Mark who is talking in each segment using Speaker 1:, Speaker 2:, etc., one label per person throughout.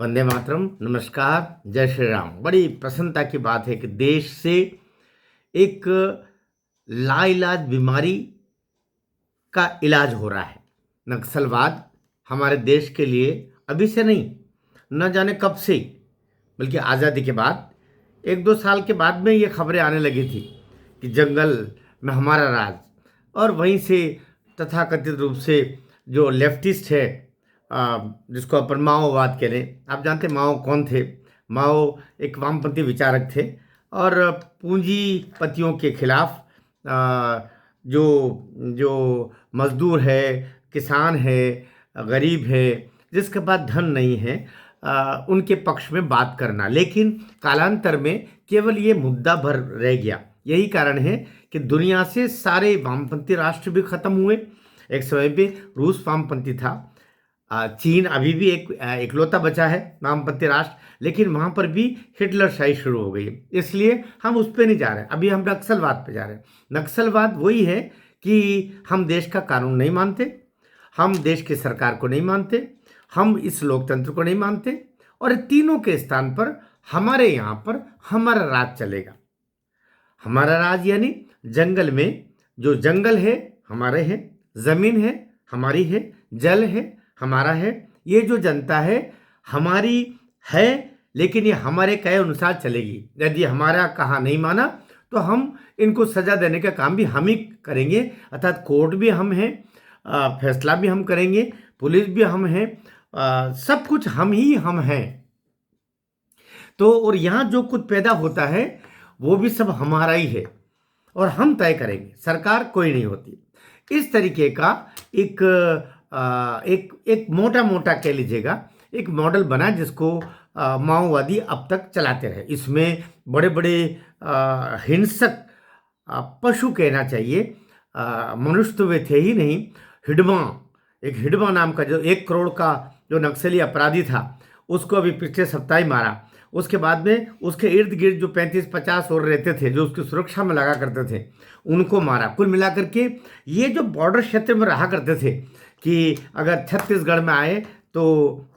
Speaker 1: वंदे मातरम। नमस्कार, जय श्री राम। बड़ी प्रसन्नता की बात है कि देश से एक लाइलाज बीमारी का इलाज हो रहा है। नक्सलवाद हमारे देश के लिए अभी से नहीं, न जाने कब से, बल्कि आज़ादी के बाद 1-2 साल के बाद में ये खबरें आने लगी थी कि जंगल में हमारा राज। और वहीं से तथाकथित रूप से जो लेफ्टिस्ट है, जिसको अपन माओवाद कह रहे हैं। आप जानते हैं माओ कौन थे? माओ एक वामपंथी विचारक थे और पूंजीपतियों के खिलाफ जो जो मजदूर है, किसान है, गरीब है, जिसके पास धन नहीं है, उनके पक्ष में बात करना। लेकिन कालांतर में केवल ये मुद्दा भर रह गया। यही कारण है कि दुनिया से सारे वामपंथी राष्ट्र भी खत्म हुए। एक समय पे रूस वामपंथी था, चीन अभी भी एक इकलौता बचा है वामपंथी राष्ट्र, लेकिन वहाँ पर भी हिटलरशाही शुरू हो गई है। इसलिए हम उस पर नहीं जा रहे, अभी हम नक्सलवाद पे जा रहे हैं। नक्सलवाद वही है कि हम देश का कानून नहीं मानते, हम देश की सरकार को नहीं मानते, हम इस लोकतंत्र को नहीं मानते, और तीनों के स्थान पर हमारे यहाँ पर हमारा राज चलेगा। हमारा राज यानी जंगल में जो जंगल है हमारे हैं, जमीन है हमारी है, जल है हमारा है। ये जो जनता है हमारी है, लेकिन ये हमारे कहे अनुसार चलेगी। यदि हमारा कहा नहीं माना तो हम इनको सजा देने का काम भी हम ही करेंगे, अर्थात कोर्ट भी हम हैं, फैसला भी हम करेंगे, पुलिस भी हम हैं, सब कुछ हम ही हम हैं। तो और यहाँ जो कुछ पैदा होता है वो भी सब हमारा ही है और हम तय करेंगे, सरकार कोई नहीं होती। इस तरीके का एक एक मोटा मोटा कह लीजिएगा एक मॉडल बना, जिसको माओवादी अब तक चलाते रहे। इसमें बड़े बड़े हिंसक पशु कहना चाहिए, मनुष्य तो वे थे ही नहीं। हिडमा नाम का जो 1 करोड़ का जो नक्सली अपराधी था, उसको अभी पिछले सप्ताह ही मारा। उसके बाद में उसके इर्द गिर्द जो 35-50 और रहते थे, जो उसकी सुरक्षा में लगा करते थे, उनको मारा। कुल मिलाकर के ये जो बॉर्डर क्षेत्र में रहा करते थे कि अगर छत्तीसगढ़ में आए तो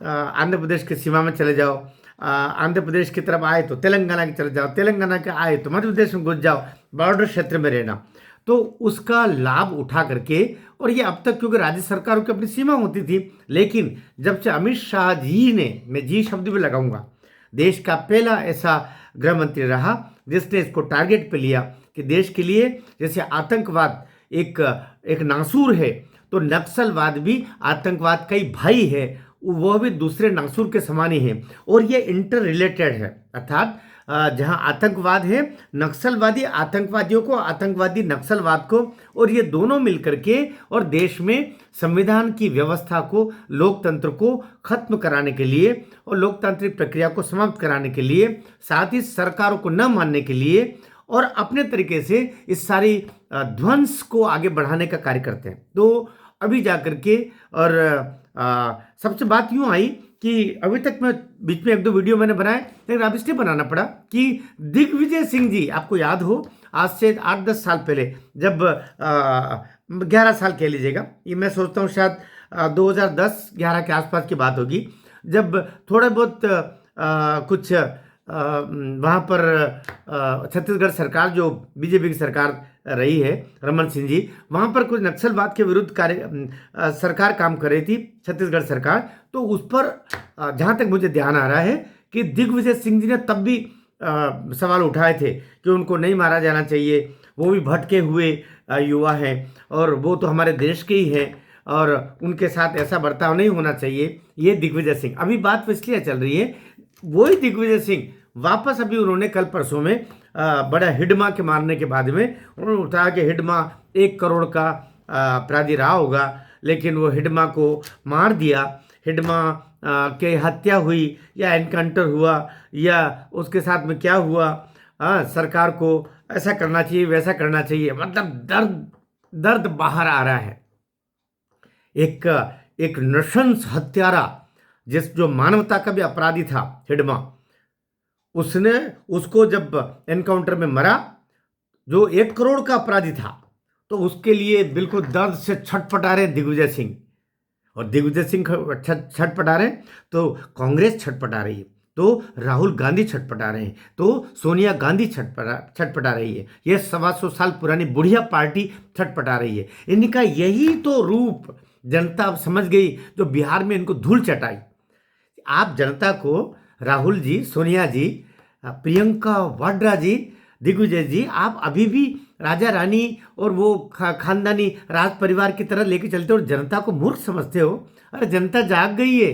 Speaker 1: आंध्र प्रदेश की सीमा में चले जाओ, आंध्र प्रदेश की तरफ आए तो तेलंगाना की चले जाओ, तेलंगाना के आए तो मध्य प्रदेश में घुस जाओ, बॉर्डर क्षेत्र में रहना। तो उसका लाभ उठा करके, और ये अब तक क्योंकि राज्य सरकारों की अपनी सीमा होती थी, लेकिन जब से अमित शाह जी ने, मैं जी शब्द भी लगाऊंगा, देश का पहला ऐसा गृह मंत्री रहा जिसने इसको टारगेट पे लिया कि देश के लिए जैसे आतंकवाद एक नासूर है, तो नक्सलवाद भी आतंकवाद का ही भाई है, वह भी दूसरे नासूर के समान ही है, और ये इंटर रिलेटेड है। अर्थात जहां आतंकवाद है, नक्सलवादी आतंकवादियों को, आतंकवादी नक्सलवाद को, और ये दोनों मिलकर के और देश में संविधान की व्यवस्था को, लोकतंत्र को खत्म कराने के लिए और लोकतांत्रिक प्रक्रिया को समाप्त कराने के लिए, साथ ही सरकारों को न मानने के लिए, और अपने तरीके से इस सारी ध्वंस को आगे बढ़ाने का कार्य करते हैं। तो अभी जाकर के, और सबसे बात यूं आई कि अभी तक मैं बीच में 1-2 वीडियो मैंने बनाए, लेकिन अब इसलिए बनाना पड़ा कि दिग्विजय सिंह जी, आपको याद हो, आज से 8-10 साल पहले, जब 11 साल कह लीजिएगा, ये मैं सोचता हूँ शायद 2010-11 के आसपास की बात होगी, जब थोड़ा बहुत कुछ वहाँ पर छत्तीसगढ़ सरकार, जो बीजेपी की सरकार रही है, रमन सिंह जी, वहाँ पर कुछ नक्सलवाद के विरुद्ध सरकार काम कर रही थी, छत्तीसगढ़ सरकार। तो उस पर जहाँ तक मुझे ध्यान आ रहा है कि दिग्विजय सिंह जी ने तब भी सवाल उठाए थे कि उनको नहीं मारा जाना चाहिए, वो भी भटके हुए युवा हैं और वो तो हमारे देश के ही हैं, और उनके साथ ऐसा बर्ताव नहीं होना चाहिए। ये दिग्विजय सिंह, अभी बात इसलिए चल रही है, वही दिग्विजय सिंह वापस अभी उन्होंने कल परसों में बड़ा हिडमा के मारने के बाद में उन्होंने उठाया कि हिडमा 1 करोड़ का अपराधी रहा होगा, लेकिन वो हिडमा को मार दिया। हिडमा के हत्या हुई या एनकाउंटर हुआ या उसके साथ में क्या हुआ, सरकार को ऐसा करना चाहिए, वैसा करना चाहिए, मतलब दर्द बाहर आ रहा है। एक नृशंस हत्यारा, जो मानवता का भी अपराधी था, हिडमा, उसने उसको जब एनकाउंटर में मरा, जो 1 करोड़ का अपराधी था, तो उसके लिए बिल्कुल दर्द से छटपटा रहे दिग्विजय सिंह। और दिग्विजय सिंह छटपटा रहे हैं तो कांग्रेस छटपटा रही है, तो राहुल गांधी छटपटा रहे हैं, तो सोनिया गांधी छटपटा रही है, यह 125 साल पुरानी बुढ़िया पार्टी छटपटा रही है। इनका यही तो रूप जनता अब समझ गई, जो बिहार में इनको धूल चटाई। आप जनता को राहुल जी, सोनिया जी, प्रियंका वाड्रा जी, दिग्विजय जी, आप अभी भी राजा रानी और वो खानदानी राज परिवार की तरह लेके चलते हो और जनता को मूर्ख समझते हो। अरे जनता जाग गई है।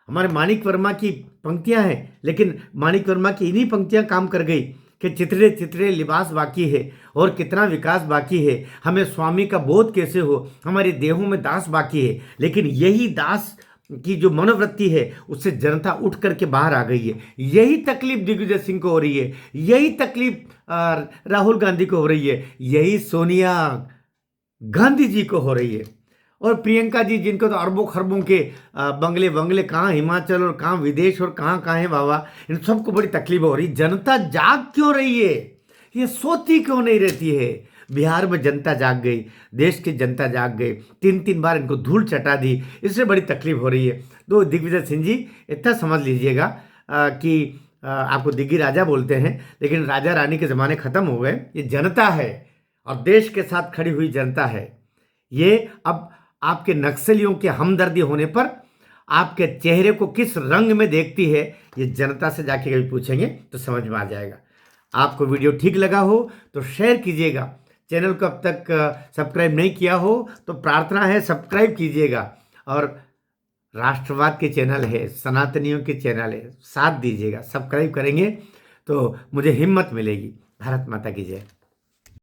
Speaker 1: हमारे माणिक वर्मा की पंक्तियां हैं, लेकिन माणिक वर्मा की इन्हीं पंक्तियां काम कर गई कि चित्रे चित्रे लिबास बाकी है और कितना विकास बाकी है, हमें स्वामी का बोध कैसे हो, हमारे देहों में दास बाकी है। लेकिन यही दास की जो मनोवृत्ति है उससे जनता उठ करके बाहर आ गई है। यही तकलीफ दिग्विजय सिंह को हो रही है, यही तकलीफ राहुल गांधी को हो रही है, यही सोनिया गांधी जी को हो रही है। और प्रियंका जी, जिनको तो अरबों खरबों के बंगले बंगले, कहाँ हिमाचल और कहाँ विदेश और कहाँ कहाँ है बाबा, इन सबको बड़ी तकलीफ हो रही। जनता जाग क्यों रही है, ये सोती क्यों नहीं रहती है। बिहार में जनता जाग गई, देश की जनता जाग गई, 3 बार इनको धूल चटा दी, इससे बड़ी तकलीफ हो रही है। तो दिग्विजय सिंह जी इतना समझ लीजिएगा कि आपको दिग्गी राजा बोलते हैं, लेकिन राजा रानी के ज़माने ख़त्म हो गए। ये जनता है और देश के साथ खड़ी हुई जनता है। ये अब आपके नक्सलियों के हमदर्दी होने पर आपके चेहरे को किस रंग में देखती है, ये जनता से जाके कभी पूछेंगे तो समझ में आ जाएगा। आपको वीडियो ठीक लगा हो तो शेयर कीजिएगा। चैनल को अब तक सब्सक्राइब नहीं किया हो तो प्रार्थना है सब्सक्राइब कीजिएगा। और राष्ट्रवाद के चैनल है, सनातनियों के चैनल है, साथ दीजिएगा। सब्सक्राइब करेंगे तो मुझे हिम्मत मिलेगी। भारत माता की जय।